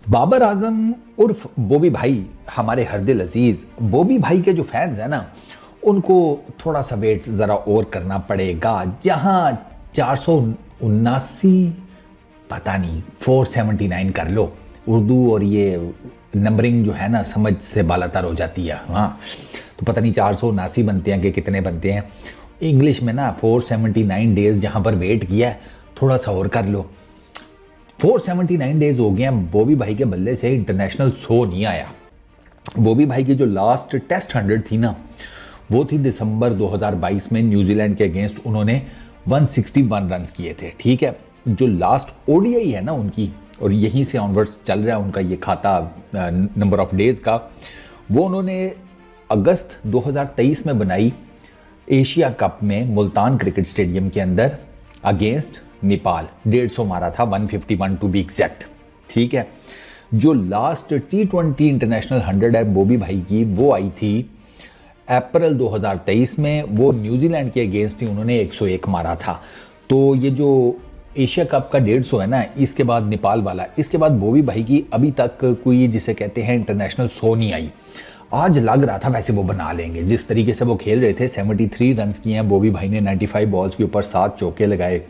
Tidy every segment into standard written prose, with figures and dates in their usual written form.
बाबर आजम उर्फ बॉबी भाई, हमारे हरदिल अजीज बॉबी भाई के जो फैंस हैं ना, उनको थोड़ा सा वेट ज़रा और करना पड़ेगा। जहां 479, पता नहीं 479 कर लो। उर्दू और ये नंबरिंग जो है ना समझ से बालातर हो जाती है। हाँ, तो पता नहीं 479 बनते हैं कि कितने बनते हैं इंग्लिश में ना। 479 डेज जहाँ पर वेट किया है, थोड़ा सा और कर लो। 479 डेज हो गए हैं बॉबी भाई के बल्ले से इंटरनेशनल शो नहीं आया। बॉबी भाई की जो लास्ट टेस्ट 100 थी ना, वो थी दिसंबर 2022 में न्यूजीलैंड के अगेंस्ट। उन्होंने 161 रन किए थे। ठीक है, जो लास्ट ओडीआई है ना उनकी, और यहीं से ऑनवर्ड्स चल रहा है उनका ये खाता नंबर ऑफ डेज का, वो उन्होंने अगस्त 2023 में बनाई एशिया कप में मुल्तान क्रिकेट स्टेडियम के अंदर अगेंस्ट नेपाल। 150 मारा था, 151 टू बी एग्जैक्ट। ठीक है, जो लास्ट T20 इंटरनेशनल 100 है बॉबी भाई की, वो आई थी अप्रैल 2023 में। वो न्यूजीलैंड के अगेंस्ट ही उन्होंने 101 मारा था। तो ये जो एशिया कप का 150 है ना, इसके बाद नेपाल वाला, इसके बाद बॉबी भाई की अभी तक कोई जिसे कहते हैं इंटरनेशनल शो नहीं आई। आज लग रहा था वैसे वो बना लेंगे, जिस तरीके से वो खेल रहे थे। 73 रन किए हैं बॉबी भाई ने, 95 बॉल्स के ऊपर 7 चौके लगाए।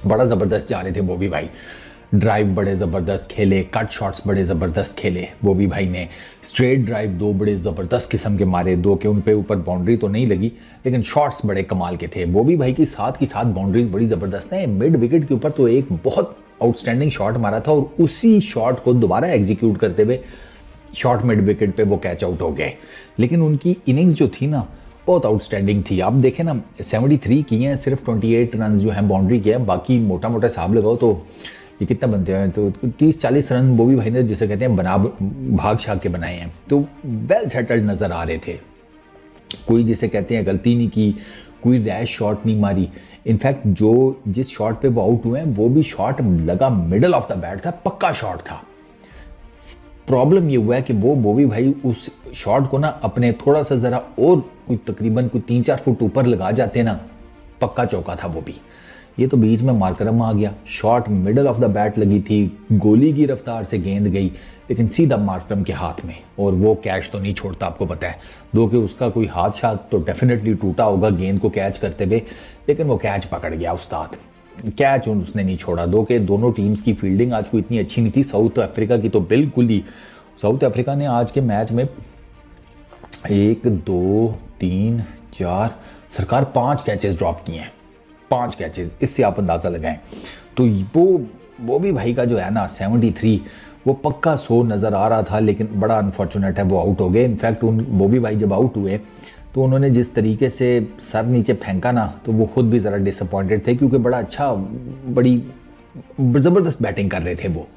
बड़ा ज़बरदस्त जा रहे थे बॉबी भाई। ड्राइव बड़े ज़बरदस्त खेले, कट शॉट्स बड़े ज़बरदस्त खेले बॉबी भाई ने। स्ट्रेट ड्राइव 2 बड़े ज़बरदस्त किस्म के मारे, 2 के उन पे ऊपर बाउंड्री तो नहीं लगी, लेकिन शॉट्स बड़े कमाल के थे। बॉबी भाई की साथ बाउंड्रीज बड़ी ज़बरदस्त हैं। मिड विकेट के ऊपर तो एक बहुत आउटस्टैंडिंग शॉट मारा था, और उसी शॉट को दोबारा एग्जीक्यूट करते हुए शॉर्ट मिड विकेट पे वो कैच आउट हो गए। लेकिन उनकी इनिंग्स जो थी ना, बहुत आउटस्टैंडिंग थी। आप देखें ना, 73 किए हैं, सिर्फ 28 रन जो हैं बाउंड्री के हैं। बाकी मोटा मोटा हिसाब लगाओ तो ये कितना बनते हैं, तो 30-40 रन बॉबी भाई ने जिसे कहते हैं बना भाग छाग के बनाए हैं। तो वेल सेटल्ड नज़र आ रहे थे। कोई जिसे कहते हैं गलती नहीं की, कोई रैश शॉट नहीं मारी। इनफैक्ट जो जिस शॉट पे वो आउट हुए हैं, वो भी शॉट लगा मिडल ऑफ द बैट था, पक्का शॉट था। प्रॉब्लम ये हुआ है कि वो बॉबी भाई उस शॉट को ना अपने थोड़ा सा ज़रा और कोई तकरीबन कोई 3-4 फुट ऊपर लगा जाते ना, पक्का चौका था वो भी। ये तो बीच में मार्करम आ गया। Shot middle of the bat लगी थी, गोली की रफ्तार से गेंद गई, लेकिन सीधा मार्करम के हाथ में, और वो कैच तो नहीं छोड़ता, आपको पता है। दो कि उसका कोई हाथ शाथ तो डेफिनेटली टूटा होगा गेंद को कैच करते हुए, लेकिन वो कैच पकड़ गया उस्ताद। कैच उसने नहीं छोड़ा। दो के दोनों टीम्स की फील्डिंग आज को इतनी अच्छी नहीं थी। साउथ अफ्रीका की तो बिल्कुल ही, साउथ अफ्रीका ने आज के मैच में 1 2 3 4 सरकार 5 कैचेस ड्रॉप किए हैं। 5 कैचेस, इससे आप अंदाज़ा लगाएं। तो वो भी भाई का जो है ना 73, वो पक्का 100 नज़र आ रहा था, लेकिन बड़ा अनफॉर्चुनेट है वो आउट हो गए। इनफैक्ट बॉबी भाई जब आउट हुए तो उन्होंने जिस तरीके से सर नीचे फेंका ना, तो वो खुद भी ज़रा डिसअपॉइंटेड थे, क्योंकि बड़ा अच्छा, बड़ी ज़बरदस्त बैटिंग कर रहे थे वो।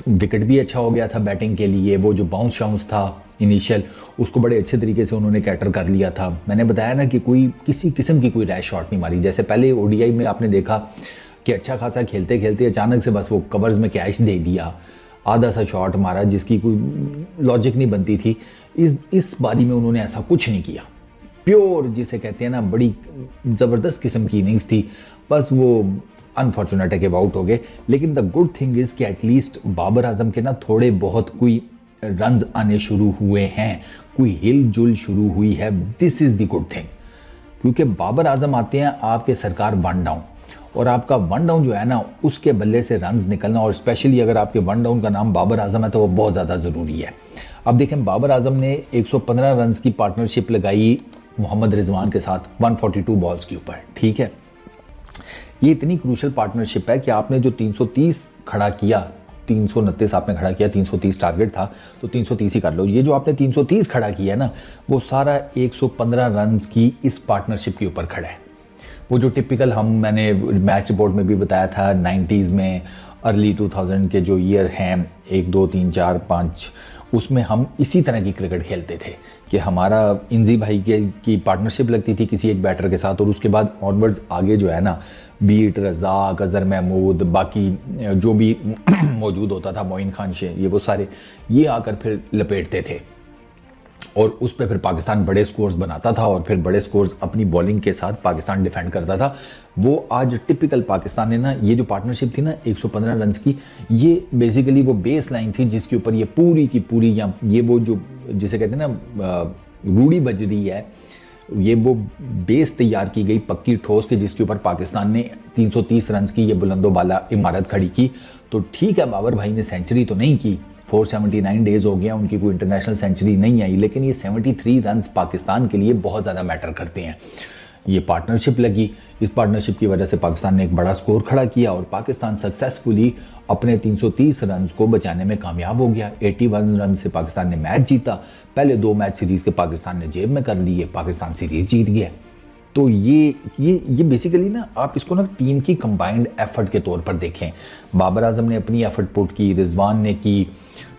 विकेट भी अच्छा हो गया था बैटिंग के लिए। वो जो बाउंस शाउंस था इनिशियल, उसको बड़े अच्छे तरीके से उन्होंने कैटर कर लिया था। मैंने बताया ना कि कोई किसी किस्म की कोई रैश शॉट नहीं मारी। जैसे पहले ओडीआई में आपने देखा कि अच्छा खासा खेलते खेलते अचानक से बस वो कवर्स में कैच दे दिया, आधा सा शॉट मारा जिसकी कोई लॉजिक नहीं बनती थी। इस बारी में उन्होंने ऐसा कुछ नहीं किया। प्योर जिसे कहते हैं ना, बड़ी ज़बरदस्त किस्म की इनिंग्स थी। बस वो अनफॉर्चुनेट है कि आउट हो गए। लेकिन द गुड थिंग इज़ कि एटलीस्ट बाबर आजम के ना थोड़े बहुत कोई रन्स आने शुरू हुए हैं, कोई हिल जुल शुरू हुई है। This is the good thing, क्योंकि बाबर आजम आते हैं आपके सरकार 1 डाउन, और आपका 1 डाउन जो है ना, उसके बल्ले से रन्स निकलना, और स्पेशली अगर आपके 1 डाउन का नाम बाबर आजम है, तो वो बहुत ज़्यादा ज़रूरी है। अब देखें, बाबर आजम ने 115 रन की पार्टनरशिप लगाई मोहम्मद रिजवान के साथ 142 बॉल्स के ऊपर। ठीक है, ये इतनी क्रूशल पार्टनरशिप है कि आपने जो 330 खड़ा किया, 329 आपने खड़ा किया, 330 टारगेट था, तो 330 ही कर लो। ये जो आपने 330 खड़ा किया है ना, वो सारा 115 रन की इस पार्टनरशिप के ऊपर खड़ा है। वो जो टिपिकल मैंने मैच रिपोर्ट में भी बताया था, 90s में, अर्ली 2000 के जो ईयर हैं 1 2 3 4 5, उसमें हम इसी तरह की क्रिकेट खेलते थे कि हमारा इंजी भाई की पार्टनरशिप लगती थी किसी एक बैटर के साथ, और उसके बाद ऑनवर्ड्स आगे जो है ना, बीट रज़ाक, अज़हर महमूद, बाकी जो भी मौजूद होता था, मोइन खान शेख, ये वो सारे ये आकर फिर लपेटते थे। और उस पर फिर पाकिस्तान बड़े स्कोर्स बनाता था और फिर बड़े स्कोर्स अपनी बॉलिंग के साथ पाकिस्तान डिफेंड करता था। वो आज टिपिकल पाकिस्तान ने ना, ये जो पार्टनरशिप थी ना 115 रन की, ये बेसिकली वो बेस लाइन थी जिसके ऊपर ये पूरी की पूरी, या ये वो जो जिसे कहते हैं ना रूढ़ी बज रही है, ये वो बेस तैयार की गई पक्की ठोस के, जिसके ऊपर पाकिस्तान ने 330 रन की ये बुलंदोबाला इमारत खड़ी की। तो ठीक है, बाबर भाई ने सेंचुरी तो नहीं की, 479 डेज हो गया उनकी, कोई इंटरनेशनल सेंचुरी नहीं आई, लेकिन ये 73 रन्स पाकिस्तान के लिए बहुत ज़्यादा मैटर करते हैं। ये पार्टनरशिप लगी, इस पार्टनरशिप की वजह से पाकिस्तान ने एक बड़ा स्कोर खड़ा किया और पाकिस्तान सक्सेसफुली अपने 330 रन को बचाने में कामयाब हो गया। 81 रन से पाकिस्तान ने मैच जीता। पहले 2 मैच सीरीज़ के पाकिस्तान ने जेब में कर लिए, पाकिस्तान सीरीज़ जीत गया। तो ये बेसिकली ना, आप इसको ना टीम की कंबाइंड एफर्ट के तौर पर देखें। बाबर आजम ने अपनी एफर्ट पुट की, रिजवान ने की,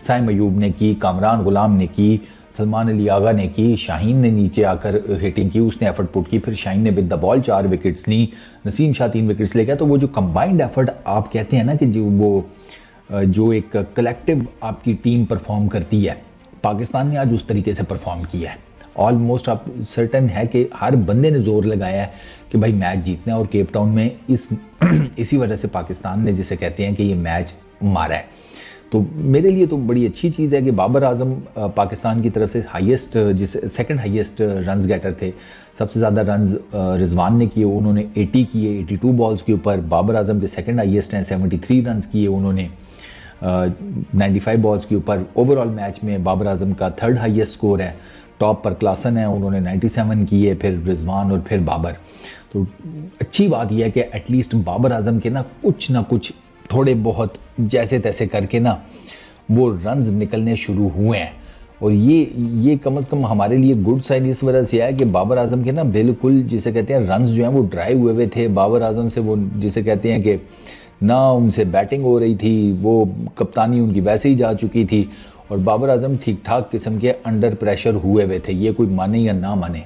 साइम अयूब ने की, कामरान गुलाम ने की, सलमान अली आगा ने की, शाहीन ने नीचे आकर हिटिंग की, उसने एफर्ट पुट की, फिर शाहीन ने विद द बॉल 4 विकेट्स ली, नसीम शाह 3 विकेट्स ले गया। तो वो जो कंबाइंड एफर्ट आप कहते हैं ना कि जो एक कलेक्टिव आपकी टीम परफॉर्म करती है, पाकिस्तान ने आज उस तरीके से परफॉर्म किया है। ऑलमोस्ट आप सर्टन है कि हर बंदे ने जोर लगाया है कि भाई मैच जीतना है, और केप टाउन में इसी वजह से पाकिस्तान ने, जिसे कहते हैं कि ये मैच मारा है। तो मेरे लिए तो बड़ी अच्छी चीज़ है कि बाबर आजम पाकिस्तान की तरफ से हाईएस्ट, जिसे सेकंड हाईएस्ट रन्स गेटर थे। सबसे ज़्यादा रन्स रिजवान ने किए, उन्होंने 80 किए 82 बॉल्स के ऊपर। बाबर आजम के सेकंड हाईएस्ट हैं, 73 रन्स किए उन्होंने 95 बॉल्स के ऊपर। ओवरऑल मैच में बाबर आजम का थर्ड हाईएस्ट स्कोर है। टॉप पर क्लासन है, उन्होंने 97 किए, फिर रिजवान और फिर बाबर। तो अच्छी बात यह है कि एटलीस्ट बाबर आजम के ना कुछ थोड़े बहुत जैसे तैसे करके ना वो रन्स निकलने शुरू हुए हैं। और ये कम से कम हमारे लिए गुड साइन इस वजह से है कि बाबर आजम के ना बिल्कुल, जिसे कहते हैं, रन्स जो हैं वो ड्राई हुए थे। बाबर आजम से वो, जिसे कहते हैं कि ना उनसे बैटिंग हो रही थी, वो कप्तानी उनकी वैसे ही जा चुकी थी, और बाबर आजम ठीक ठाक किस्म के अंडर प्रेशर हुए थे। ये कोई माने या ना माने,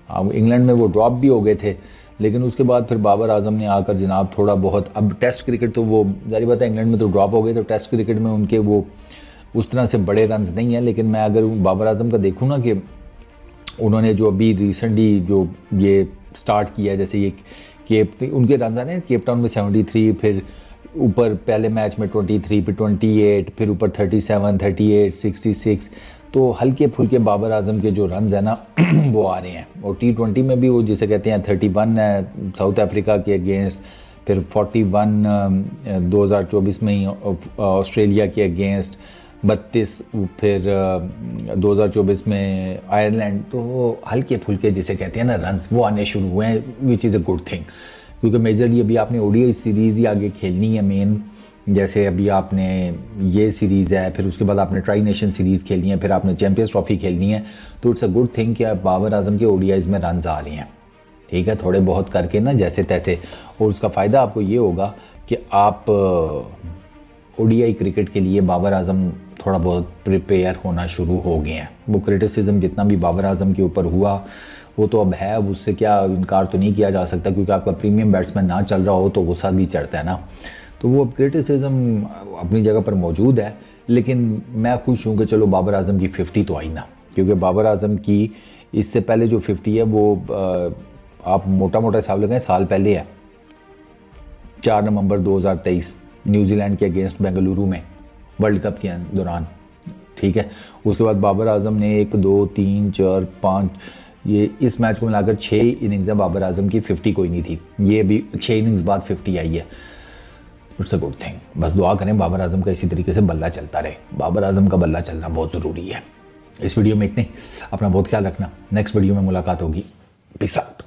इंग्लैंड में वो ड्रॉप भी हो गए थे, लेकिन उसके बाद फिर बाबर आजम ने आकर जनाब थोड़ा बहुत, अब टेस्ट क्रिकेट तो वो जारी बात है, इंग्लैंड में तो ड्रॉप हो गए, तो टेस्ट क्रिकेट में उनके वो उस तरह से बड़े रन्स नहीं हैं। लेकिन मैं अगर बाबर आजम का देखूँ ना कि उन्होंने जो अभी रिसेंटली जो ये स्टार्ट किया, जैसे ये उनके रन्स आ रहे हैं केप टाउन में 73, फिर ऊपर पहले मैच में 23, फिर 28, फिर ऊपर 37, 38, 66, तो हल्के फुल्के बाबर आजम के जो रन्स हैं ना वो आ रहे हैं। और T20 में भी वो, जिसे कहते हैं, 31 है साउथ अफ्रीका के अगेंस्ट, फिर 41 2024 में ही ऑस्ट्रेलिया के अगेंस्ट, 32 फिर 2024 में आयरलैंड। तो हल्के फुल्के जिसे कहते हैं ना रन्स, वो आने शुरू हुए हैं, which is a good thing, क्योंकि मेजरली अभी आपने ओडीआई सीरीज़ ही आगे खेलनी है मेन। जैसे अभी आपने ये सीरीज़ है, फिर उसके बाद आपने ट्राई नेशन सीरीज़ खेलनी है, फिर आपने चैंपियंस ट्रॉफी खेलनी है। तो इट्स अ गुड थिंग कि बाबर आजम के ओडीआईज़ में रन्स आ रहे हैं, ठीक है, थोड़े बहुत करके ना जैसे तैसे। और उसका फ़ायदा आपको ये होगा कि आप ओडीआई क्रिकेट के लिए बाबर आजम थोड़ा बहुत प्रिपेयर होना शुरू हो गए हैं। वो क्रिटिसिज्म जितना भी बाबर आजम के ऊपर हुआ वो तो अब है, अब उससे क्या इनकार तो नहीं किया जा सकता, क्योंकि आपका प्रीमियम बैट्समैन ना चल रहा हो तो गुस्सा भी चढ़ता है ना। तो वो अब क्रिटिसिज्म अपनी जगह पर मौजूद है, लेकिन मैं खुश हूँ कि चलो बाबर आजम की 50 तो आई ना, क्योंकि बाबर आजम की इससे पहले जो 50 है वो आप मोटा मोटा हिसाब लगाएं साल पहले है, 4 नवंबर 2023 न्यूजीलैंड के अगेंस्ट बेंगलुरु में वर्ल्ड कप के दौरान, ठीक है। उसके बाद बाबर आजम ने 1 2 3 4 5 ये इस मैच को मिलाकर 6 इनिंग्स बाबर आजम की 50 कोई नहीं थी, ये भी 6 इनिंग्स बाद 50 आई है। It's a good thing. बस दुआ करें बाबर आजम का इसी तरीके से बल्ला चलता रहे, बाबर आजम का बल्ला चलना बहुत ज़रूरी है। इस वीडियो में इतने, अपना बहुत ख्याल रखना, नेक्स्ट वीडियो में मुलाकात होगी, पीस आउट।